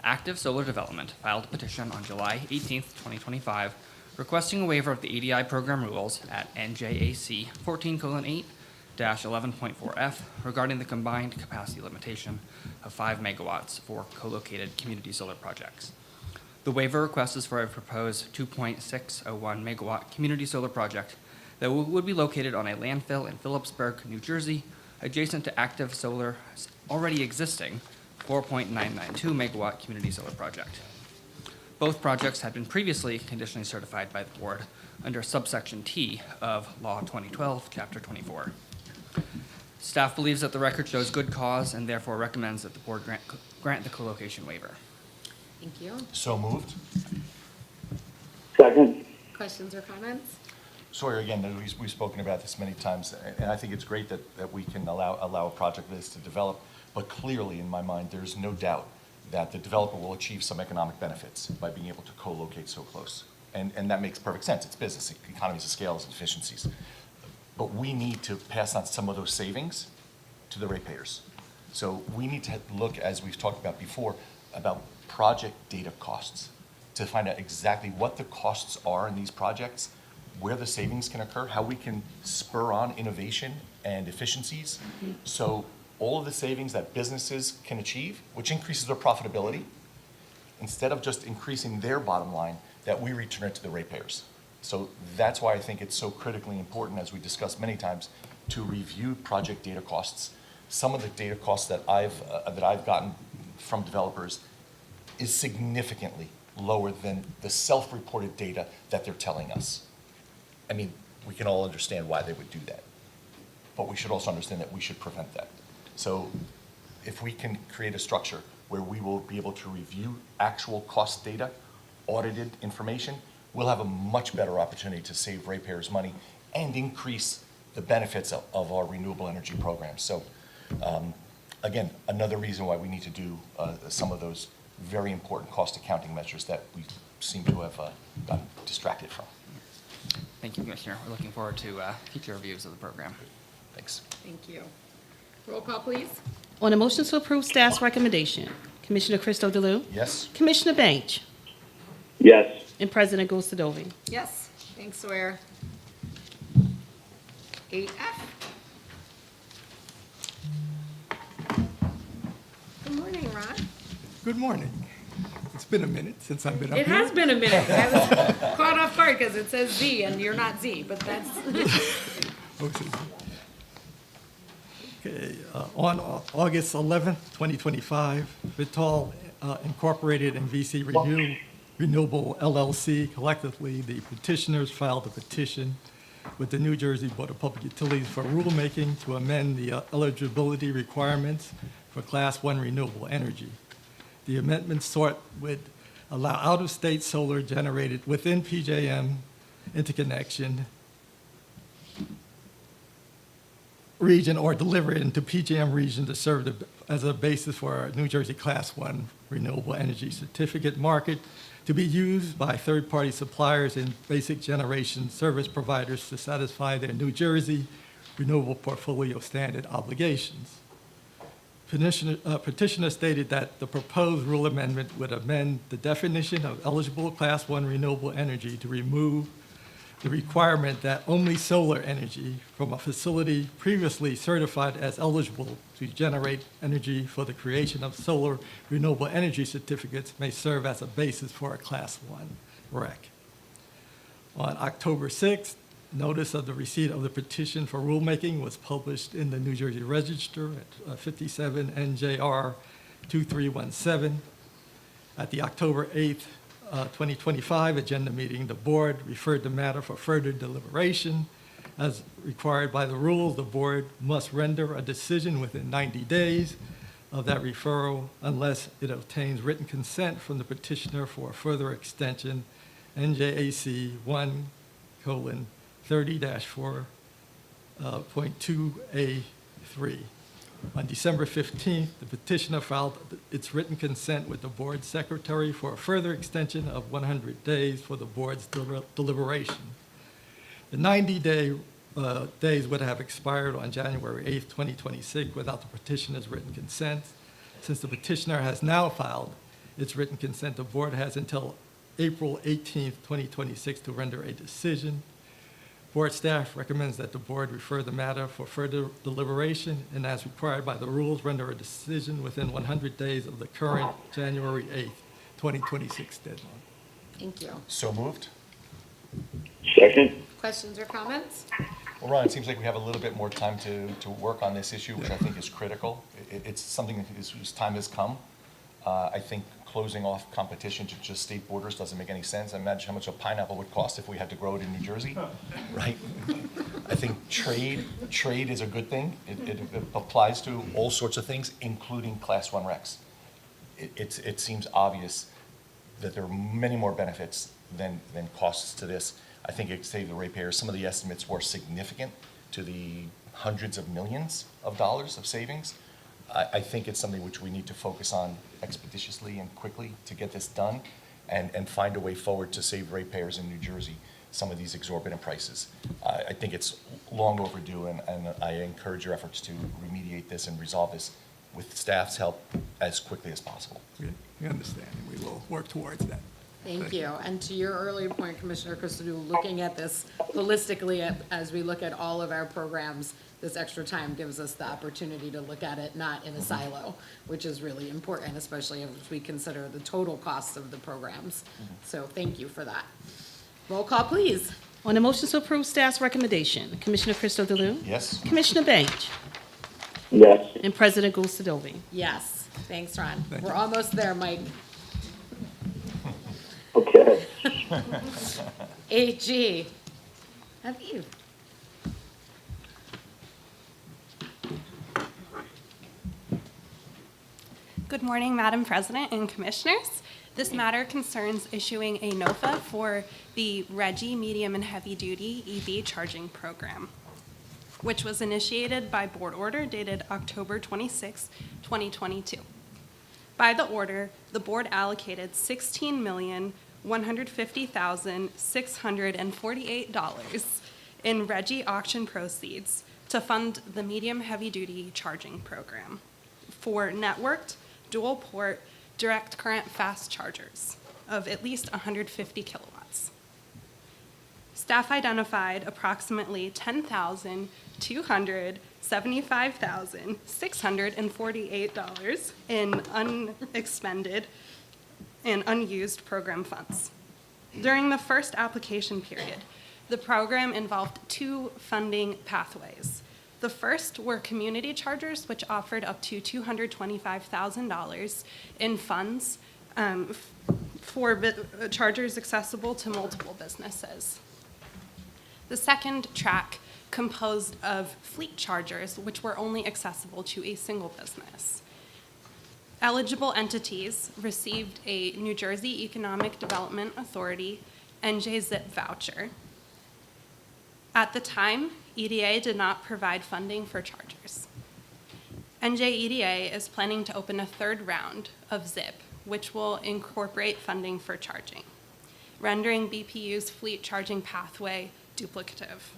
Active Solar Development filed a petition on July 18th, 2025, requesting a waiver of the ADI program rules at NJAC 14:8-11.4F regarding the combined capacity limitation of 5 megawatts for co-located community solar projects. The waiver request is for a proposed 2.601 megawatt community solar project that would be located on a landfill in Phillipsburg, New Jersey, adjacent to Active Solar's already existing 4.992 megawatt community solar project. Both projects had been previously conditionally certified by the board under subsection T of Law 2012, Chapter 24. Staff believes that the record shows good cause and therefore recommends that the board grant the co-location waiver. Thank you. So moved. Second. Questions or comments? Sawyer, again, we've spoken about this many times, and I think it's great that we can allow a project like this to develop, but clearly, in my mind, there's no doubt that the developer will achieve some economic benefits by being able to co-locate so close. And that makes perfect sense. It's business, economies of scale, and efficiencies. But we need to pass on some of those savings to the ratepayers. So we need to look, as we've talked about before, about project data costs to find out exactly what the costs are in these projects, where the savings can occur, how we can spur on innovation and efficiencies. So all of the savings that businesses can achieve, which increases their profitability, instead of just increasing their bottom line, that we return it to the ratepayers. So that's why I think it's so critically important, as we discussed many times, to review project data costs. Some of the data costs that I've gotten from developers is significantly lower than the self-reported data that they're telling us. I mean, we can all understand why they would do that, but we should also understand that we should prevent that. So if we can create a structure where we will be able to review actual cost data, audited information, we'll have a much better opportunity to save ratepayers money and increase the benefits of our renewable energy programs. So again, another reason why we need to do some of those very important cost accounting measures that we seem to have gotten distracted from. Thank you, Commissioner. We're looking forward to future reviews of the program. Thanks. Thank you. Roll call, please. On a motion to approve staff's recommendation, Commissioner Crystal Delue? Yes? Commissioner Bange? Yes. And President Goolsydovie? Yes. Thanks, Sawyer. 8F. Good morning, Ron. Good morning. It's been a minute since I've been up It here. has been a minute. I was caught off guard because it says Z and you're not Z, but that's, Okay, on August 11th, 2025, Vitol Incorporated and VC Renewable LLC, collectively, the petitioners filed a petition with the New Jersey Board of Public Utilities for rulemaking to amend the eligibility requirements for Class 1 renewable energy. The amendment sought would allow out-of-state solar generated within PJM interconnection region or deliver it into PJM region to serve as a basis for a New Jersey Class 1 renewable energy certificate market to be used by third-party suppliers and basic generation service providers to satisfy their New Jersey renewable portfolio standard obligations. Petitioner stated that the proposed rule amendment would amend the definition of eligible Class 1 renewable energy to remove the requirement that only solar energy from a facility previously certified as eligible to generate energy for the creation of solar renewable energy certificates may serve as a basis for a Class 1 REC. On October 6th, notice of the receipt of the petition for rulemaking was published in the New Jersey Register at 57 NJR 2317. At the October 8th, 2025 agenda meeting, the board referred the matter for further deliberation. As required by the rules, the board must render a decision within 90 days of that referral unless it obtains written consent from the petitioner for a further extension, NJAC 1:30-4.2A3. On December 15th, the petitioner filed its written consent with the board secretary for a further extension of 100 days for the board's deliberation. The 90-day days would have expired on January 8th, 2026 without the petitioner's written consent. Since the petitioner has now filed its written consent, the board has until April 18th, 2026 to render a decision. Board staff recommends that the board refer the matter for further deliberation and, as required by the rules, render a decision within 100 days of the current January 8th, 2026 deadline. Thank you. So moved. Second. Questions or comments? Well, Ron, it seems like we have a little bit more time to work on this issue, which I think is critical. It's something that whose time has come. I think closing off competition to just state borders doesn't make any sense. Imagine how much a pineapple would cost if we had to grow it in New Jersey, right? I think trade is a good thing. It applies to all sorts of things, including Class 1 recs. It seems obvious that there are many more benefits than costs to this. I think it saved the ratepayers. Some of the estimates were significant to the hundreds of millions of dollars of savings. I think it's something which we need to focus on expeditiously and quickly to get this done and find a way forward to save ratepayers in New Jersey some of these exorbitant prices. I think it's long overdue, and I encourage your efforts to remediate this and resolve this with staff's help as quickly as possible. We understand, and we will work towards that. Thank you. And to your earlier point, Commissioner Christodoulou, looking at this holistically as we look at all of our programs, this extra time gives us the opportunity to look at it not in a silo, which is really important, especially as we consider the total cost of the programs. So thank you for that. Roll call, please. On the motion to approve staff's recommendation, Commissioner Christodoulou? Yes? Commissioner Bange? Yes. And President Gulcedovi? Yes. Thanks, Ron. Thank We're almost there, Mike. Okay. AG. Aviv. Good morning, Madam President and Commissioners. This matter concerns issuing a NOFA for the RGGI Medium and Heavy Duty EV Charging Program, which was initiated by Board Order dated October 26, 2022. By the order, the Board allocated $16,150,648 in RGGI auction proceeds to fund the Medium Heavy Duty Charging Program for networked, dual-port, direct current fast chargers of at least 150 kilowatts. Staff identified approximately $10,275,648 in unexpended and unused program funds. During the first application period, the program involved two funding pathways. The first were community chargers, which offered up to $225,000 in funds for chargers accessible to multiple businesses. The second track composed of fleet chargers, which were only accessible to a single business. Eligible entities received a New Jersey Economic Development Authority NJZIP voucher. At the time, EDA did not provide funding for chargers. NJEDA is planning to open a third round of ZIP, which will incorporate funding for charging, rendering BPU's fleet charging pathway duplicative.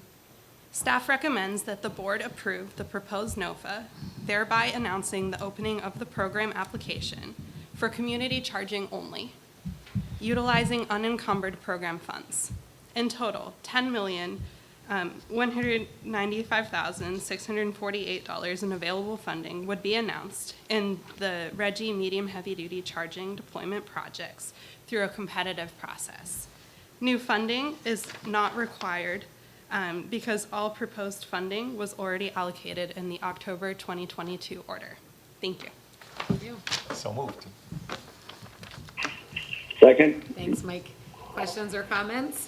Staff recommends that the board approve the proposed NOFA, thereby announcing the opening of the program application for community charging only, utilizing unencumbered program funds. In total, $10,195,648 in available funding would be announced in the RGGI Medium Heavy Duty Charging Deployment Projects through a competitive process. New funding is not required because all proposed funding was already allocated in the October 2022 order. Thank you. Thank you. So moved. Second. Thanks, Mike. Questions or comments?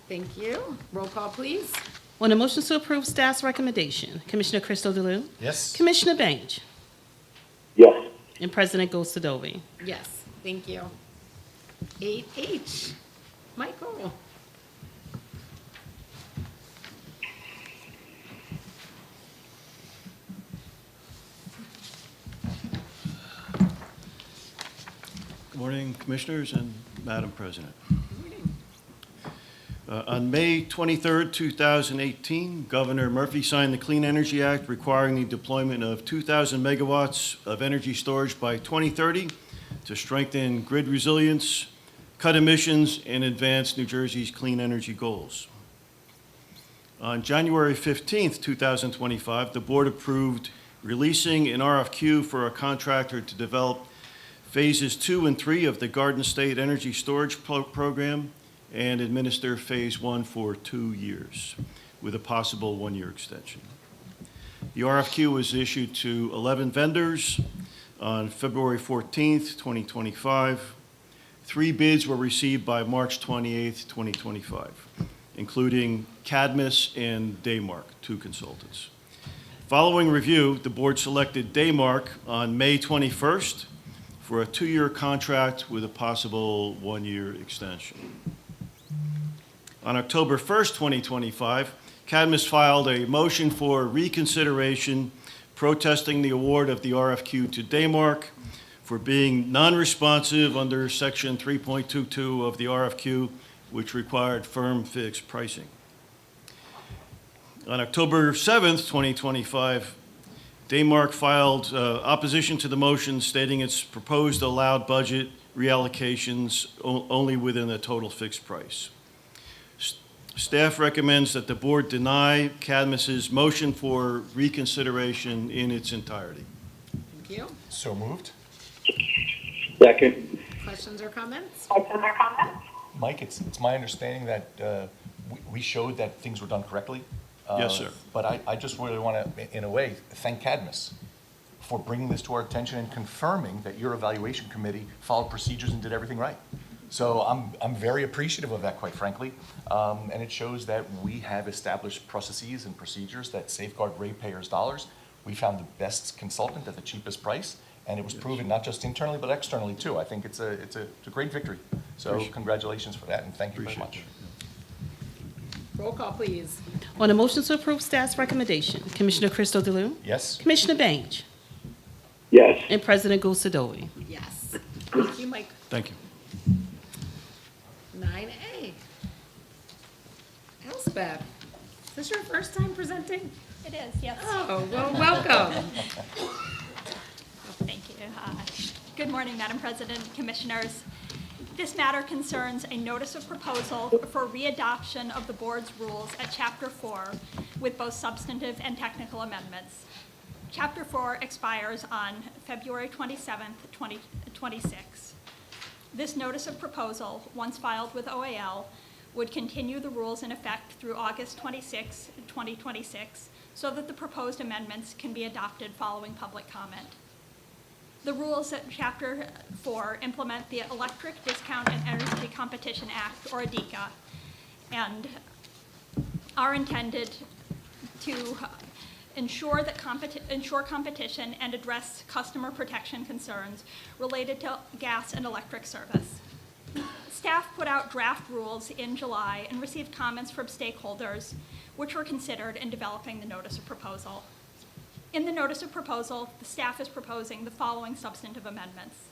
Thank you. Roll call, please. On the motion to approve staff's recommendation, Commissioner Crystal Delue? Yes. Commissioner Bange? Yes. And President Gosadovi? Yes, thank you. 8H, Michael. Good morning, Commissioners and Madam President. On May 23rd, 2018, Governor Murphy signed the Clean Energy Act requiring the deployment of 2,000 megawatts of energy storage by 2030 to strengthen grid resilience, cut emissions, and advance New Jersey's clean energy goals. On January 15th, 2025, the board approved releasing an RFQ for a contractor to develop phases 2 and 3 of the Garden State Energy Storage Program and administer phase 1 for 2 years with a possible 1-year extension. The RFQ was issued to 11 vendors on February 14th, 2025. 3 bids were received by March 28th, 2025, including Cadmus and Daymark, 2 consultants. Following review, the board selected Daymark on May 21st for a 2-year contract with a possible 1-year extension. On October 1st, 2025, Cadmus filed a motion for reconsideration protesting the award of the RFQ to Daymark for being non-responsive under Section 3.22 of the RFQ, which required firm fixed pricing. On October 7th, 2025, Daymark filed opposition to the motion stating its proposed allowed budget reallocations only within a total fixed price. Staff recommends that the board deny Cadmus's motion for reconsideration in its entirety. Thank you. So moved. Second. Questions or comments? Mike, it's my understanding that we showed that things were done correctly. Yes, sir. But I just really want to, in a way, thank Cadmus for bringing this to our attention and confirming that your evaluation committee followed procedures and did everything right. So I'm very appreciative of that, quite frankly. And it shows that we have established processes and procedures that safeguard ratepayers' dollars. We found the best consultant at the cheapest price, and it was proven not just internally but externally too. I think it's a great victory. So congratulations for that, and thank you very much. Roll call, please. On the motion to approve staff's recommendation, Commissioner Crystal Delue? Yes. Commissioner Bange? Yes. And President Gosadovi? Yes. Thank you, Mike. Thank you. 9A. Elspeth, is this your first time presenting? It is, yes. Oh, well, welcome. Thank you. Good morning, Madam President, Commissioners. This matter concerns a notice of proposal for readoption of the board's rules at Chapter 4 with both substantive and technical amendments. Chapter 4 expires on February 27th, 2026. This notice of proposal, once filed with OAL, would continue the rules in effect through August 26, 2026, so that the proposed amendments can be adopted following public comment. The rules at Chapter 4 implement the Electric Discount and Energy Competition Act, or ADECA, and are intended to ensure competition and address customer protection concerns related to gas and electric service. Staff put out draft rules in July and received comments from stakeholders, which were considered in developing the notice of proposal. In the notice of proposal, the staff is proposing the following substantive amendments.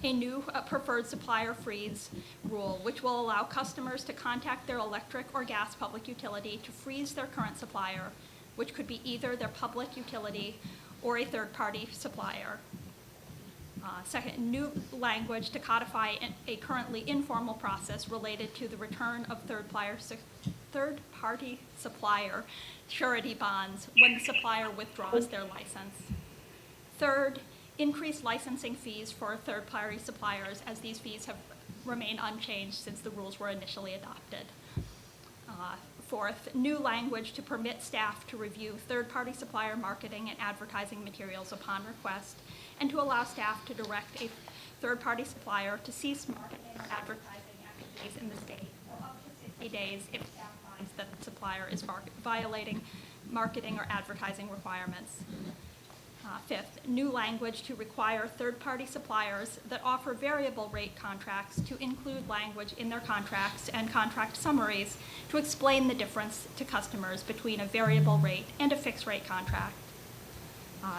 A new preferred supplier freeze rule, which will allow customers to contact their electric or gas public utility to freeze their current supplier, which could be either their public utility or a third-party supplier. Second, new language to codify a currently informal process related to the return of third-party supplier surety bonds when the supplier withdraws their license. Third, increased licensing fees for third-party suppliers, as these fees have remain unchanged since the rules were initially adopted. Fourth, new language to permit staff to review third-party supplier marketing and advertising materials upon request, and to allow staff to direct a third-party supplier to cease marketing or advertising activities in the state for up to 60 days if staff finds that the supplier is violating marketing or advertising requirements. Fifth, new language to require third-party suppliers that offer variable rate contracts to include language in their contracts and contract summaries to explain the difference to customers between a variable rate and a fixed rate contract.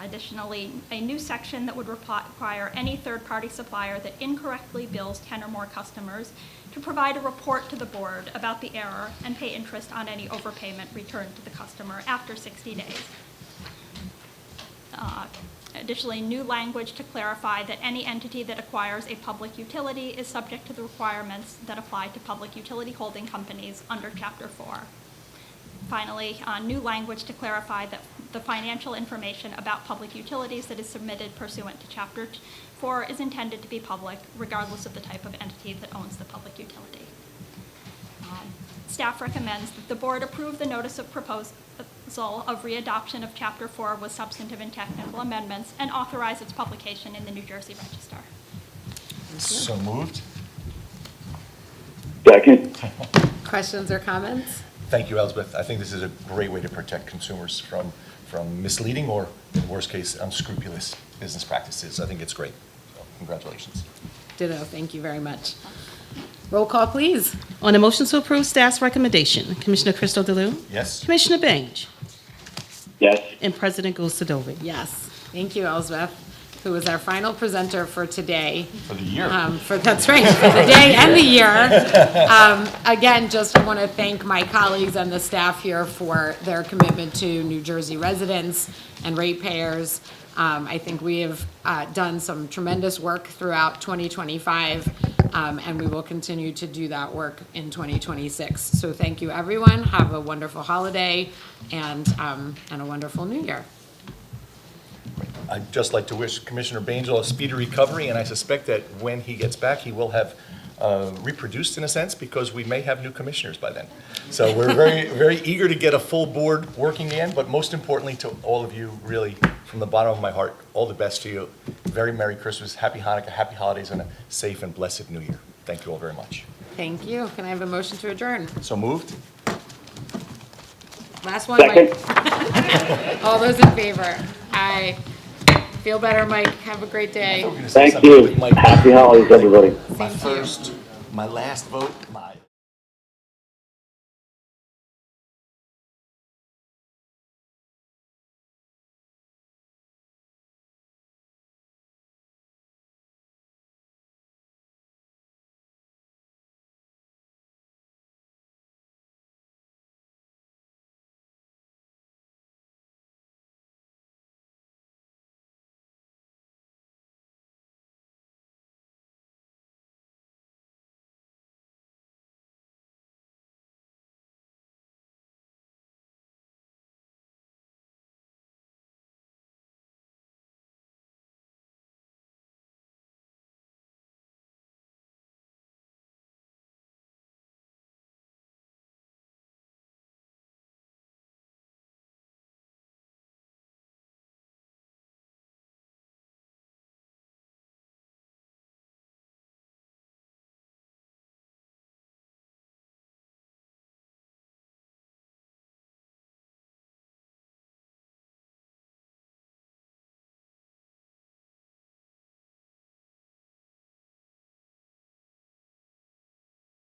Additionally, a new section that would require any third-party supplier that incorrectly bills 10 or more customers to provide a report to the board about the error and pay interest on any overpayment returned to the customer after 60 days. Additionally, new language to clarify that any entity that acquires a public utility is subject to the requirements that apply to public utility holding companies under Chapter 4. Finally, new language to clarify that the financial information about public utilities that is submitted pursuant to Chapter 4 is intended to be public, regardless of the type of entity that owns the public utility. Staff recommends that the board approve the notice of proposal of readoption of Chapter 4 with substantive and technical amendments and authorize its publication in the New Jersey Register. So moved. Second. Questions or comments? Thank you, Elspeth. I think this is a great way to protect consumers from misleading or, in worst case, unscrupulous business practices. I think it's great. So, congratulations. Ditto, thank you very much. Roll call, please. On the motion to approve staff's recommendation, Commissioner Crystal DeLue? Yes. Commissioner Bange? Yes. And President Gosadovi? Yes, thank you, Elsbeth, who is our final presenter for today. For the year. That's right, for the day and the year. Again, just I want to thank my colleagues and the staff here for their commitment to New Jersey residents and ratepayers. I think we have done some tremendous work throughout 2025, and we will continue to do that work in 2026. So thank you, everyone. Have a wonderful holiday and a wonderful new year. I'd just like to wish Commissioner Bangel a speedy recovery, and I suspect that when he gets back, he will have reproduced in a sense, because we may have new commissioners by then. So we're very, very eager to get a full board working again, but most importantly to all of you, really, from the bottom of my heart, all the best to you. Very Merry Christmas, Happy Hanukkah, Happy Holidays, and a safe and blessed New Year. Thank you all very much. Thank you. Can I have a motion to adjourn? So moved? Last one, Second. Mike. All those in favor? Aye. Feel better, Mike. Have a great day. Thank you. Happy holidays, everybody. My last vote